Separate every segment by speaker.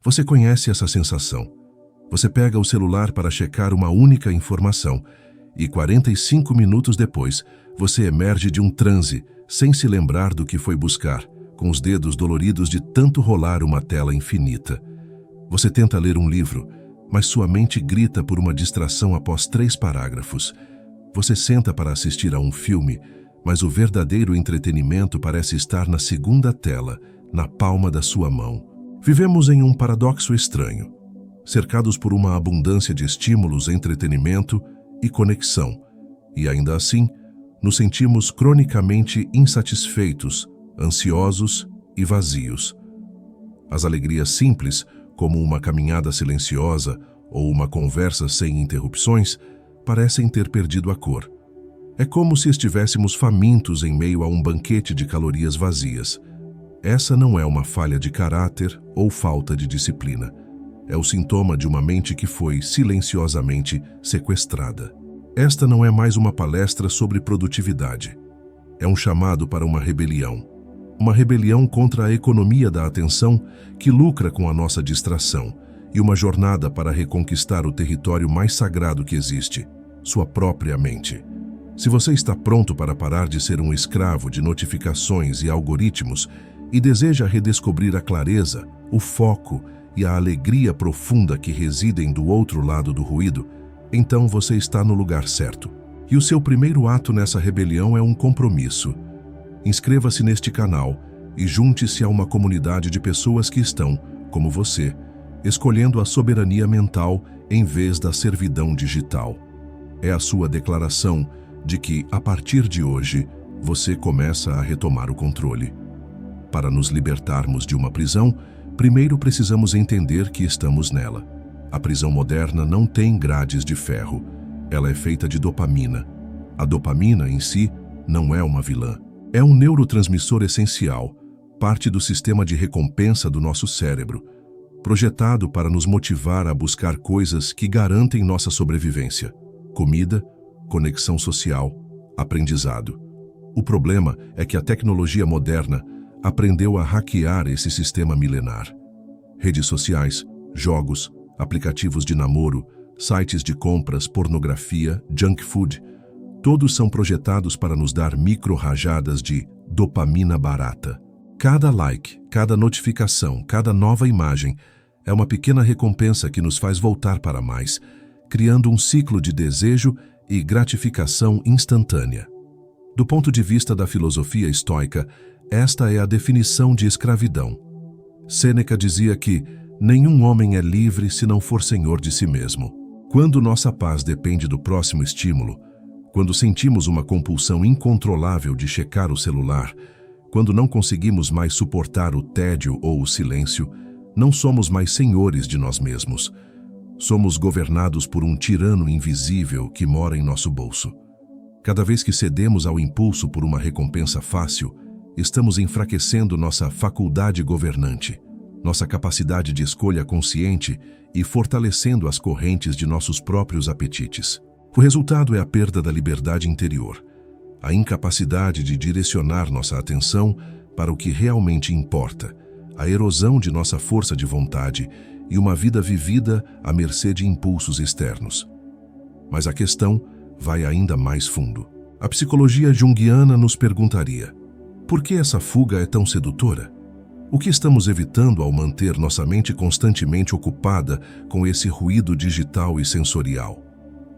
Speaker 1: Você conhece essa sensação. Você pega o celular para checar uma única informação e 45 minutos depois, você emerge de um transe, sem se lembrar do que foi buscar, com os dedos doloridos de tanto rolar uma tela infinita. Você tenta ler um livro, mas sua mente grita por uma distração após 3 parágrafos. Você senta para assistir a um filme, mas o verdadeiro entretenimento parece estar na segunda tela, na palma da sua mão. Vivemos em um paradoxo estranho, cercados por uma abundância de estímulos, entretenimento e conexão, e ainda assim, nos sentimos cronicamente insatisfeitos, ansiosos e vazios. As alegrias simples, como uma caminhada silenciosa ou uma conversa sem interrupções, parecem ter perdido a cor. É como se estivéssemos famintos em meio a um banquete de calorias vazias. Essa não é uma falha de caráter ou falta de disciplina. É o sintoma de uma mente que foi silenciosamente sequestrada. Esta não é mais uma palestra sobre produtividade. É um chamado para uma rebelião. Uma rebelião contra a economia da atenção que lucra com a nossa distração e uma jornada para reconquistar o território mais sagrado que existe, sua própria mente. Se você está pronto para parar de ser um escravo de notificações e algoritmos e deseja redescobrir a clareza, o foco e a alegria profunda que residem do outro lado do ruído, então você está no lugar certo. E o seu primeiro ato nessa rebelião é um compromisso. Inscreva-se neste canal e junte-se a uma comunidade de pessoas que estão, como você, escolhendo a soberania mental em vez da servidão digital. É a sua declaração de que, a partir de hoje, você começa a retomar o controle. Para nos libertarmos de uma prisão, primeiro precisamos entender que estamos nela. A prisão moderna não tem grades de ferro. Ela é feita de dopamina. A dopamina, em si, não é uma vilã. É um neurotransmissor essencial, parte do sistema de recompensa do nosso cérebro, projetado para nos motivar a buscar coisas que garantem nossa sobrevivência: comida, conexão social, aprendizado. O problema é que a tecnologia moderna aprendeu a hackear esse sistema milenar. Redes sociais, jogos, aplicativos de namoro, sites de compras, pornografia, junk food, todos são projetados para nos dar micro-rajadas de dopamina barata. Cada like, cada notificação, cada nova imagem é uma pequena recompensa que nos faz voltar para mais, criando um ciclo de desejo e gratificação instantânea. Do ponto de vista da filosofia estoica, esta é a definição de escravidão. Sêneca dizia que nenhum homem é livre se não for senhor de si mesmo. Quando nossa paz depende do próximo estímulo, quando sentimos uma compulsão incontrolável de checar o celular, quando não conseguimos mais suportar o tédio ou o silêncio, não somos mais senhores de nós mesmos. Somos governados por um tirano invisível que mora em nosso bolso. Cada vez que cedemos ao impulso por uma recompensa fácil, estamos enfraquecendo nossa faculdade governante, nossa capacidade de escolha consciente e fortalecendo as correntes de nossos próprios apetites. O resultado é a perda da liberdade interior, a incapacidade de direcionar nossa atenção para o que realmente importa, a erosão de nossa força de vontade e uma vida vivida à mercê de impulsos externos. Mas a questão vai ainda mais fundo. A psicologia junguiana nos perguntaria: por que essa fuga é tão sedutora? O que estamos evitando ao manter nossa mente constantemente ocupada com esse ruído digital e sensorial?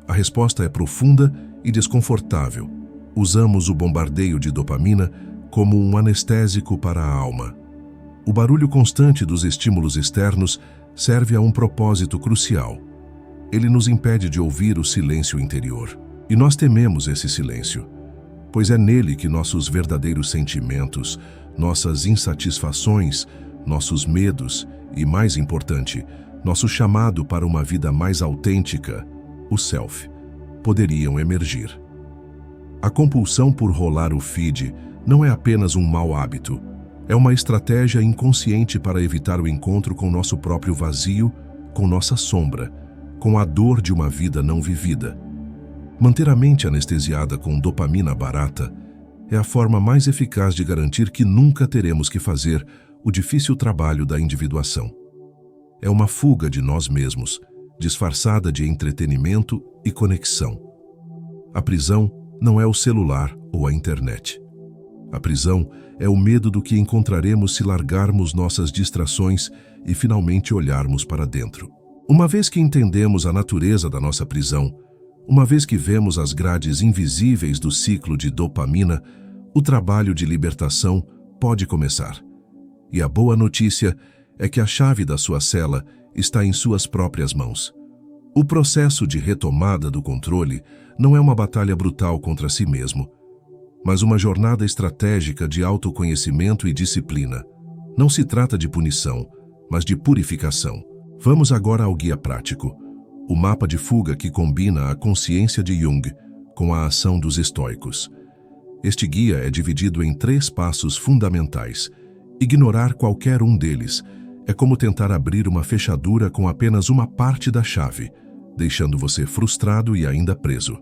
Speaker 1: A resposta é profunda e desconfortável. Usamos o bombardeio de dopamina como um anestésico para a alma. O barulho constante dos estímulos externos serve a um propósito crucial. Ele nos impede de ouvir o silêncio interior. E nós tememos esse silêncio, pois é nele que nossos verdadeiros sentimentos, nossas insatisfações, nossos medos e, mais importante, nosso chamado para uma vida mais autêntica, o self, poderiam emergir. A compulsão por rolar o feed não é apenas um mau hábito, é uma estratégia inconsciente para evitar o encontro com nosso próprio vazio, com nossa sombra, com a dor de uma vida não vivida. Manter a mente anestesiada com dopamina barata é a forma mais eficaz de garantir que nunca teremos que fazer o difícil trabalho da individuação. É uma fuga de nós mesmos, disfarçada de entretenimento e conexão. A prisão não é o celular ou a internet. A prisão é o medo do que encontraremos se largarmos nossas distrações e finalmente olharmos para dentro. Uma vez que entendemos a natureza da nossa prisão, uma vez que vemos as grades invisíveis do ciclo de dopamina, o trabalho de libertação pode começar. E a boa notícia é que a chave da sua cela está em suas próprias mãos. O processo de retomada do controle não é uma batalha brutal contra si mesmo, mas uma jornada estratégica de autoconhecimento e disciplina. Não se trata de punição, mas de purificação. Vamos agora ao guia prático, o mapa de fuga que combina a consciência de Jung com a ação dos estoicos. Este guia é dividido em 3 passos fundamentais. Ignorar qualquer um deles é como tentar abrir uma fechadura com apenas uma parte da chave, deixando você frustrado e ainda preso.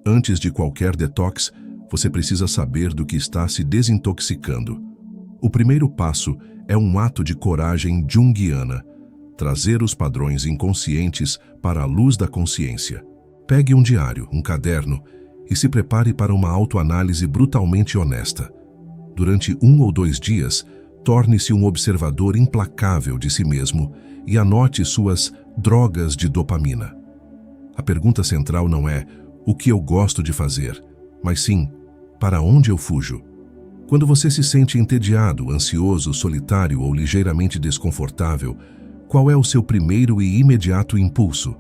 Speaker 1: Antes de qualquer detox, você precisa saber do que está se desintoxicando. O primeiro passo é um ato de coragem junguiana, trazer os padrões inconscientes para a luz da consciência. Pegue um diário, um caderno, e se prepare para uma autoanálise brutalmente honesta. Durante 1 ou 2 dias, torne-se um observador implacável de si mesmo e anote suas drogas de dopamina. A pergunta central não é o que eu gosto de fazer, mas sim, para onde eu fujo? Quando você se sente entediado, ansioso, solitário ou ligeiramente desconfortável, qual é o seu primeiro e imediato impulso?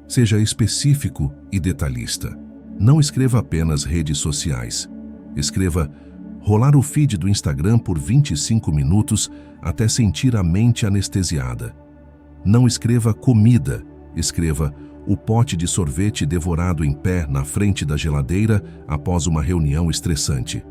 Speaker 1: Seja específico e detalhista. Não escreva apenas redes sociais. Escreva rolar o feed do Instagram por 25 minutos até sentir a mente anestesiada. Não escreva comida, escreva o pote de sorvete devorado em pé na frente da geladeira após uma reunião estressante.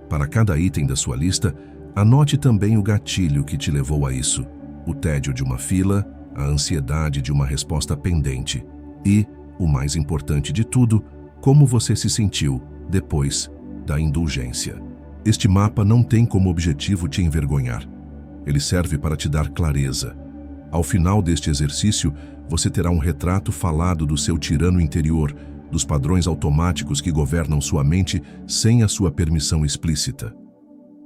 Speaker 1: Para cada item da sua lista, anote também o gatilho que te levou a isso, o tédio de uma fila, a ansiedade de uma resposta pendente e, o mais importante de tudo, como você se sentiu depois da indulgência. Este mapa não tem como objetivo te envergonhar. Ele serve para te dar clareza. Ao final deste exercício, você terá um retrato falado do seu tirano interior, dos padrões automáticos que governam sua mente sem a sua permissão explícita.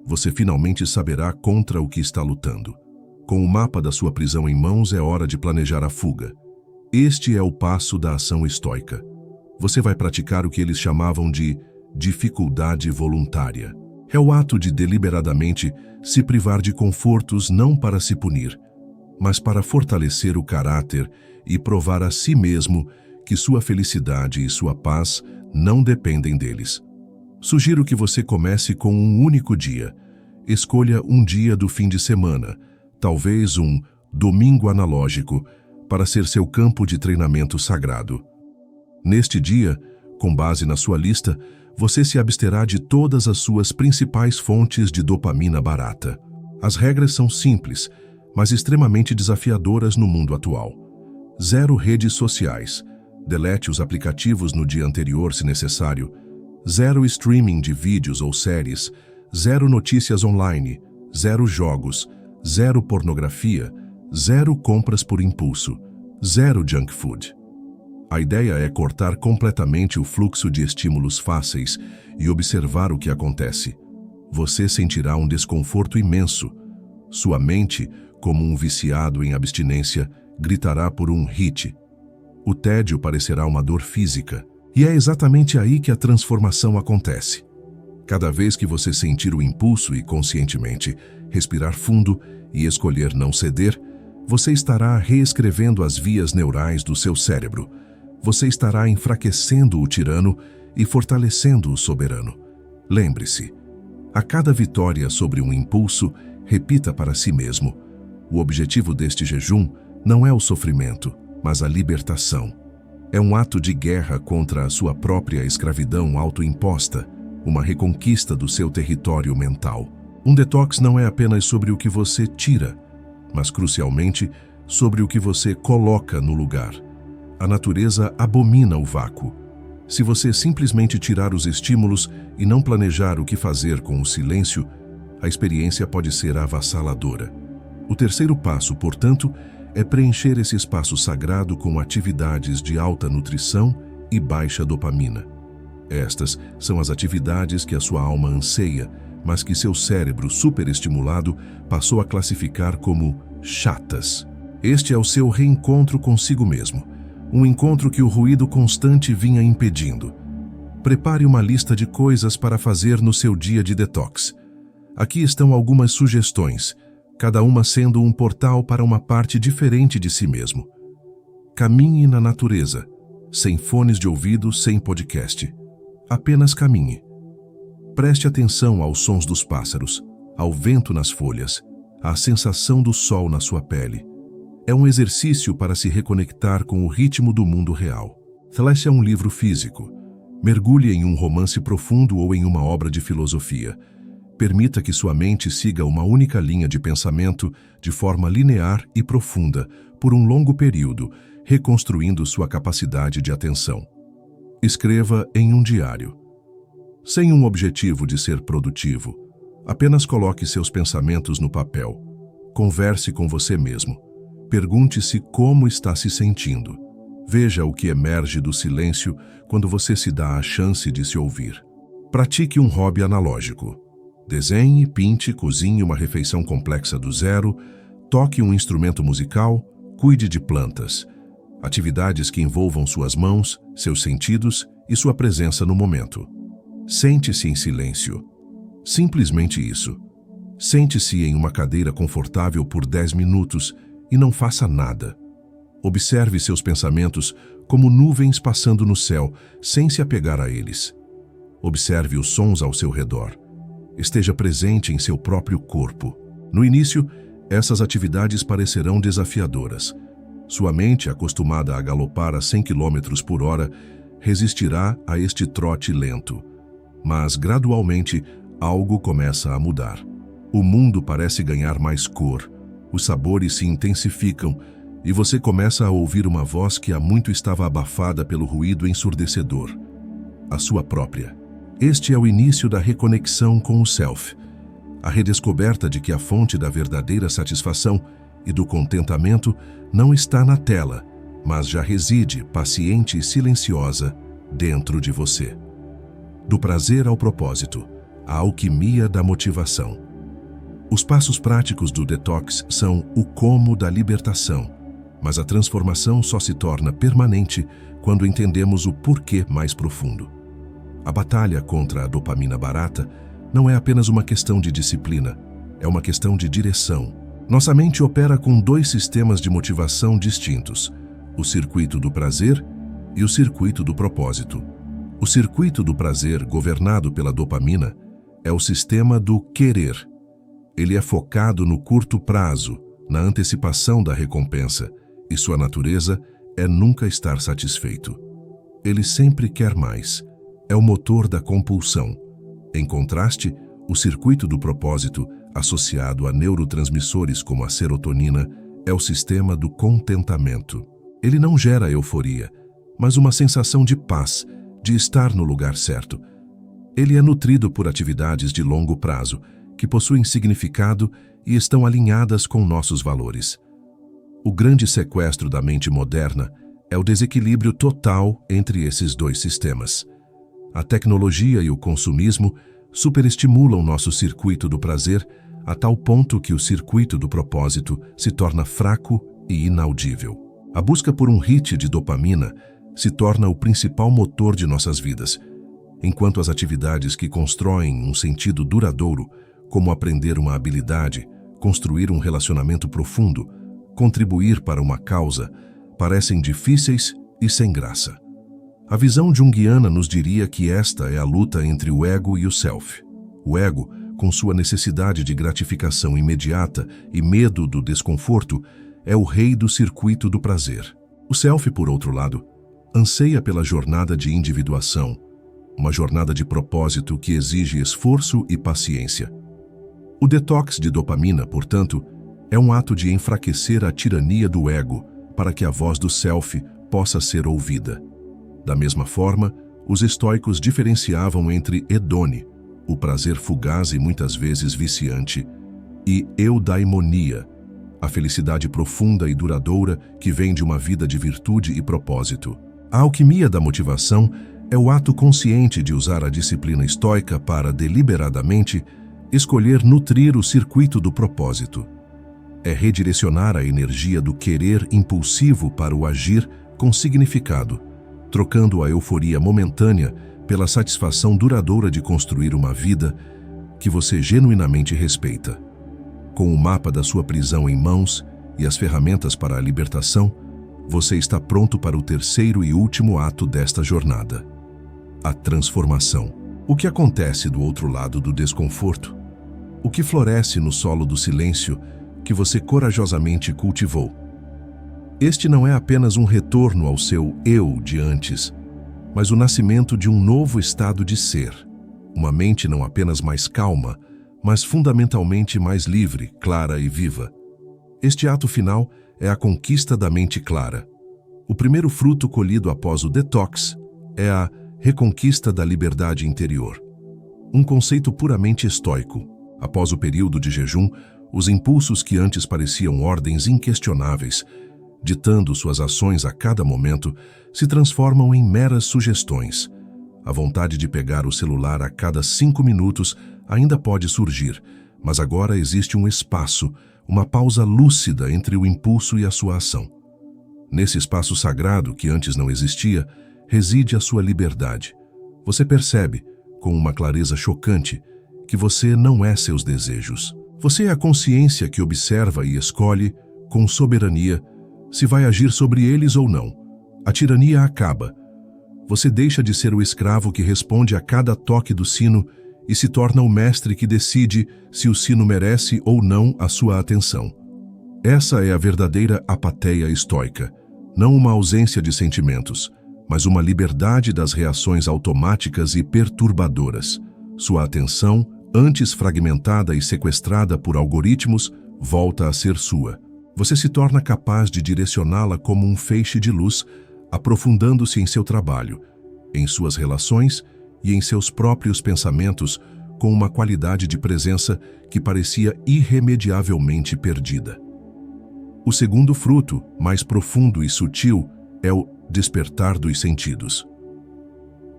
Speaker 1: Você finalmente saberá contra o que está lutando. Com o mapa da sua prisão em mãos, é hora de planejar a fuga. Este é o passo da ação estoica. Você vai praticar o que eles chamavam de dificuldade voluntária. É o ato de deliberadamente se privar de confortos não para se punir, mas para fortalecer o caráter e provar a si mesmo que sua felicidade e sua paz não dependem deles. Sugiro que você comece com um único dia. Escolha um dia do fim de semana, talvez um domingo analógico, para ser seu campo de treinamento sagrado. Neste dia, com base na sua lista, você se absterá de todas as suas principais fontes de dopamina barata. As regras são simples, mas extremamente desafiadoras no mundo atual. 0 redes sociais. Delete os aplicativos no dia anterior, se necessário. 0 streaming de vídeos ou séries. 0 notícias online. 0 jogos. 0 pornografia. 0 compras por impulso. 0 junk food. A ideia é cortar completamente o fluxo de estímulos fáceis e observar o que acontece. Você sentirá um desconforto imenso. Sua mente, como um viciado em abstinência, gritará por um hit. O tédio parecerá uma dor física. E é exatamente aí que a transformação acontece. Cada vez que você sentir o impulso e, conscientemente, respirar fundo e escolher não ceder, você estará reescrevendo as vias neurais do seu cérebro. Você estará enfraquecendo o tirano e fortalecendo o soberano. Lembre-se, a cada vitória sobre um impulso, repita para si mesmo: o objetivo deste jejum não é o sofrimento, mas a libertação. É um ato de guerra contra a sua própria escravidão autoimposta, uma reconquista do seu território mental. Um detox não é apenas sobre o que você tira, mas, crucialmente, sobre o que você coloca no lugar. A natureza abomina o vácuo. Se você simplesmente tirar os estímulos e não planejar o que fazer com o silêncio, a experiência pode ser avassaladora. O terceiro passo, portanto, é preencher esse espaço sagrado com atividades de alta nutrição e baixa dopamina. Estas são as atividades que a sua alma anseia, mas que seu cérebro superestimulado passou a classificar como chatas. Este é o seu reencontro consigo mesmo, um encontro que o ruído constante vinha impedindo. Prepare uma lista de coisas para fazer no seu dia de detox. Aqui estão algumas sugestões, cada uma sendo um portal para uma parte diferente de si mesmo. Caminhe na natureza, sem fones de ouvido, sem podcast. Apenas caminhe. Preste atenção aos sons dos pássaros, ao vento nas folhas, à sensação do sol na sua pele. É um exercício para se reconectar com o ritmo do mundo real. Celeste é um livro físico. Mergulhe em um romance profundo ou em uma obra de filosofia. Permita que sua mente siga uma única linha de pensamento de forma linear e profunda por um longo período, reconstruindo sua capacidade de atenção. Escreva em um diário. Sem um objetivo de ser produtivo, apenas coloque seus pensamentos no papel. Converse com você mesmo. Pergunte-se como está se sentindo. Veja o que emerge do silêncio quando você se dá a chance de se ouvir. Pratique um hobby analógico. Desenhe, pinte, cozinhe uma refeição complexa do zero, toque um instrumento musical, cuide de plantas. Atividades que envolvam suas mãos, seus sentidos e sua presença no momento. Sente-se em silêncio. Simplesmente isso. Sente-se em uma cadeira confortável por 10 minutos e não faça nada. Observe seus pensamentos como nuvens passando no céu, sem se apegar a eles. Observe os sons ao seu redor. Esteja presente em seu próprio corpo. No início, essas atividades parecerão desafiadoras. Sua mente, acostumada a galopar a 100 km por hora, resistirá a este trote lento. Mas, gradualmente, algo começa a mudar. O mundo parece ganhar mais cor, os sabores se intensificam e você começa a ouvir uma voz que há muito estava abafada pelo ruído ensurdecedor. A sua própria. Este é o início da reconexão com o self, a redescoberta de que a fonte da verdadeira satisfação e do contentamento não está na tela, mas já reside, paciente e silenciosa, dentro de você. Do prazer ao propósito, a alquimia da motivação. Os passos práticos do detox são o como da libertação, mas a transformação só se torna permanente quando entendemos o porquê mais profundo. A batalha contra a dopamina barata não é apenas uma questão de disciplina, é uma questão de direção. Nossa mente opera com dois sistemas de motivação distintos, o circuito do prazer e o circuito do propósito. O circuito do prazer, governado pela dopamina, é o sistema do querer. Ele é focado no curto prazo, na antecipação da recompensa, e sua natureza é nunca estar satisfeito. Ele sempre quer mais. É o motor da compulsão. Em contraste, o circuito do propósito, associado a neurotransmissores como a serotonina, é o sistema do contentamento. Ele não gera euforia, mas uma sensação de paz, de estar no lugar certo. Ele é nutrido por atividades de longo prazo, que possuem significado e estão alinhadas com nossos valores. O grande sequestro da mente moderna é o desequilíbrio total entre esses dois sistemas. A tecnologia e o consumismo superestimulam nosso circuito do prazer a tal ponto que o circuito do propósito se torna fraco e inaudível. A busca por um hit de dopamina se torna o principal motor de nossas vidas, enquanto as atividades que constroem um sentido duradouro, como aprender uma habilidade, construir um relacionamento profundo, contribuir para uma causa, parecem difíceis e sem graça. A visão junguiana nos diria que esta é a luta entre o ego e o self. O ego, com sua necessidade de gratificação imediata e medo do desconforto, é o rei do circuito do prazer. O self, por outro lado, anseia pela jornada de individuação, uma jornada de propósito que exige esforço e paciência. O detox de dopamina, portanto, é um ato de enfraquecer a tirania do ego para que a voz do self possa ser ouvida. Da mesma forma, os estoicos diferenciavam entre hedone, o prazer fugaz e muitas vezes viciante, e eudaimonia, a felicidade profunda e duradoura que vem de uma vida de virtude e propósito. A alquimia da motivação é o ato consciente de usar a disciplina estoica para, deliberadamente, escolher nutrir o circuito do propósito. É redirecionar a energia do querer impulsivo para o agir com significado, trocando a euforia momentânea pela satisfação duradoura de construir uma vida que você genuinamente respeita. Com o mapa da sua prisão em mãos e as ferramentas para a libertação, você está pronto para o terceiro e último ato desta jornada: a transformação. O que acontece do outro lado do desconforto? O que floresce no solo do silêncio que você corajosamente cultivou? Este não é apenas um retorno ao seu eu de antes, mas o nascimento de um novo estado de ser. Uma mente não apenas mais calma, mas fundamentalmente mais livre, clara e viva. Este ato final é a conquista da mente clara. O primeiro fruto colhido após o detox é a reconquista da liberdade interior. Um conceito puramente estoico. Após o período de jejum, os impulsos que antes pareciam ordens inquestionáveis, ditando suas ações a cada momento, se transformam em meras sugestões. A vontade de pegar o celular a cada 5 minutos ainda pode surgir, mas agora existe um espaço, uma pausa lúcida entre o impulso e a sua ação. Nesse espaço sagrado que antes não existia, reside a sua liberdade. Você percebe, com uma clareza chocante, que você não é seus desejos. Você é a consciência que observa e escolhe, com soberania, se vai agir sobre eles ou não. A tirania acaba. Você deixa de ser o escravo que responde a cada toque do sino e se torna o mestre que decide se o sino merece ou não a sua atenção. Essa é a verdadeira apateia estoica, não uma ausência de sentimentos, mas uma liberdade das reações automáticas e perturbadoras. Sua atenção, antes fragmentada e sequestrada por algoritmos, volta a ser sua. Você se torna capaz de direcioná-la como um feixe de luz, aprofundando-se em seu trabalho, em suas relações e em seus próprios pensamentos, com uma qualidade de presença que parecia irremediavelmente perdida. O segundo fruto, mais profundo e sutil, é o despertar dos sentidos.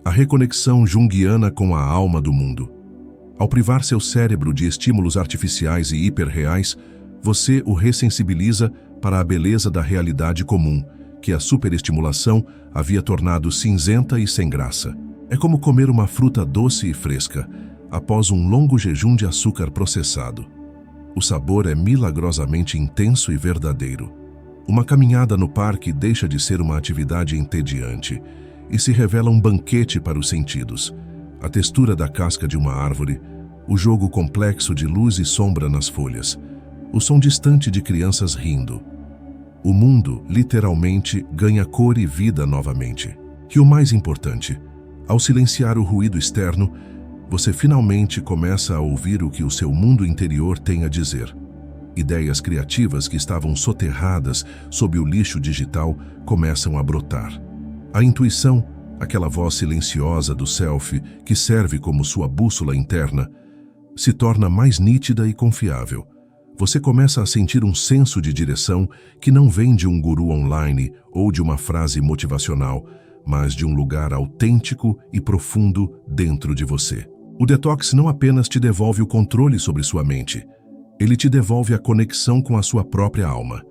Speaker 1: A reconexão junguiana com a alma do mundo. Ao privar seu cérebro de estímulos artificiais e hiperreais, você o ressensibiliza para a beleza da realidade comum, que a superestimulação havia tornado cinzenta e sem graça. É como comer uma fruta doce e fresca, após um longo jejum de açúcar processado. O sabor é milagrosamente intenso e verdadeiro. Uma caminhada no parque deixa de ser uma atividade entediante e se revela um banquete para os sentidos. A textura da casca de uma árvore, o jogo complexo de luz e sombra nas folhas, o som distante de crianças rindo. O mundo, literalmente, ganha cor e vida novamente. E o mais importante, ao silenciar o ruído externo, você finalmente começa a ouvir o que o seu mundo interior tem a dizer. Ideias criativas que estavam soterradas sob o lixo digital começam a brotar. A intuição, aquela voz silenciosa do self que serve como sua bússola interna, se torna mais nítida e confiável. Você começa a sentir um senso de direção que não vem de um guru online ou de uma frase motivacional, mas de um lugar autêntico e profundo dentro de você. O detox não apenas te devolve o controle sobre sua mente, ele te devolve a conexão com a sua própria alma.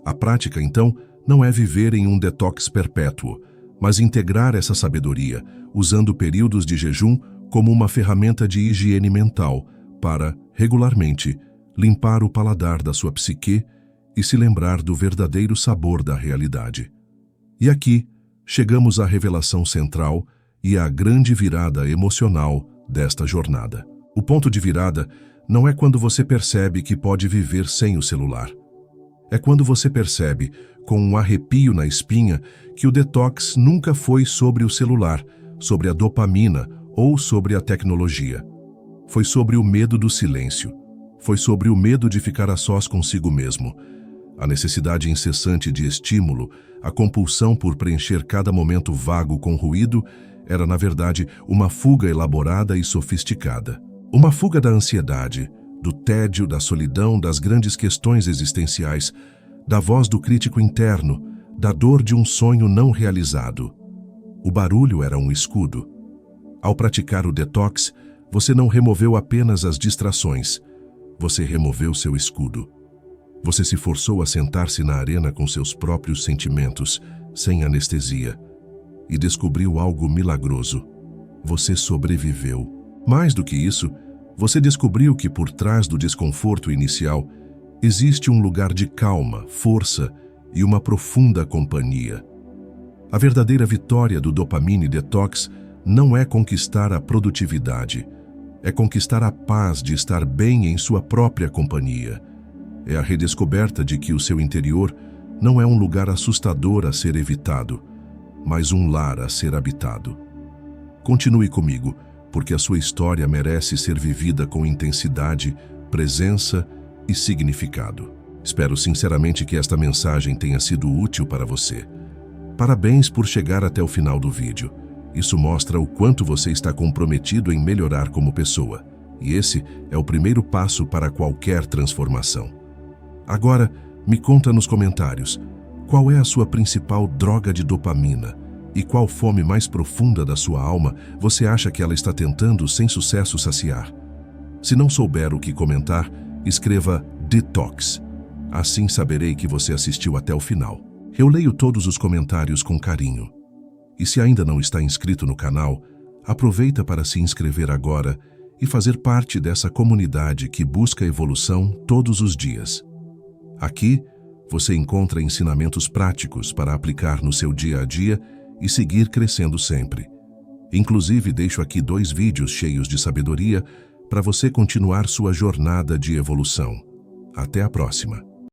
Speaker 1: A prática, então, não é viver em um detox perpétuo, mas integrar essa sabedoria, usando períodos de jejum como uma ferramenta de higiene mental para, regularmente, limpar o paladar da sua psique e se lembrar do verdadeiro sabor da realidade. E aqui, chegamos à revelação central e à grande virada emocional desta jornada. O ponto de virada não é quando você percebe que pode viver sem o celular. É quando você percebe, com um arrepio na espinha, que o detox nunca foi sobre o celular, sobre a dopamina ou sobre a tecnologia. Foi sobre o medo do silêncio. Foi sobre o medo de ficar a sós consigo mesmo. A necessidade incessante de estímulo, a compulsão por preencher cada momento vago com ruído, era, na verdade, uma fuga elaborada e sofisticada. Uma fuga da ansiedade, do tédio, da solidão, das grandes questões existenciais, da voz do crítico interno, da dor de um sonho não realizado. O barulho era um escudo. Ao praticar o detox, você não removeu apenas as distrações, você removeu seu escudo. Você se forçou a sentar-se na arena com seus próprios sentimentos, sem anestesia, e descobriu algo milagroso. Você sobreviveu. Mais do que isso, você descobriu que por trás do desconforto inicial existe um lugar de calma, força e uma profunda companhia. A verdadeira vitória do Dopamine Detox não é conquistar a produtividade, é conquistar a paz de estar bem em sua própria companhia. É a redescoberta de que o seu interior não é um lugar assustador a ser evitado, mas um lar a ser habitado. Continue comigo, porque a sua história merece ser vivida com intensidade, presença e significado. Espero sinceramente que esta mensagem tenha sido útil para você. Parabéns por chegar até o final do vídeo. Isso mostra o quanto você está comprometido em melhorar como pessoa, e esse é o primeiro passo para qualquer transformação. Agora, me conta nos comentários, qual é a sua principal droga de dopamina e qual fome mais profunda da sua alma você acha que ela está tentando sem sucesso saciar? Se não souber o que comentar, escreva Detox. Assim saberei que você assistiu até o final. Eu leio todos os comentários com carinho. E se ainda não está inscrito no canal, aproveita para se inscrever agora e fazer parte dessa comunidade que busca evolução todos os dias. Aqui, você encontra ensinamentos práticos para aplicar no seu dia a dia e seguir crescendo sempre. Inclusive, deixo aqui 2 vídeos cheios de sabedoria para você continuar sua jornada de evolução. Até a próxima!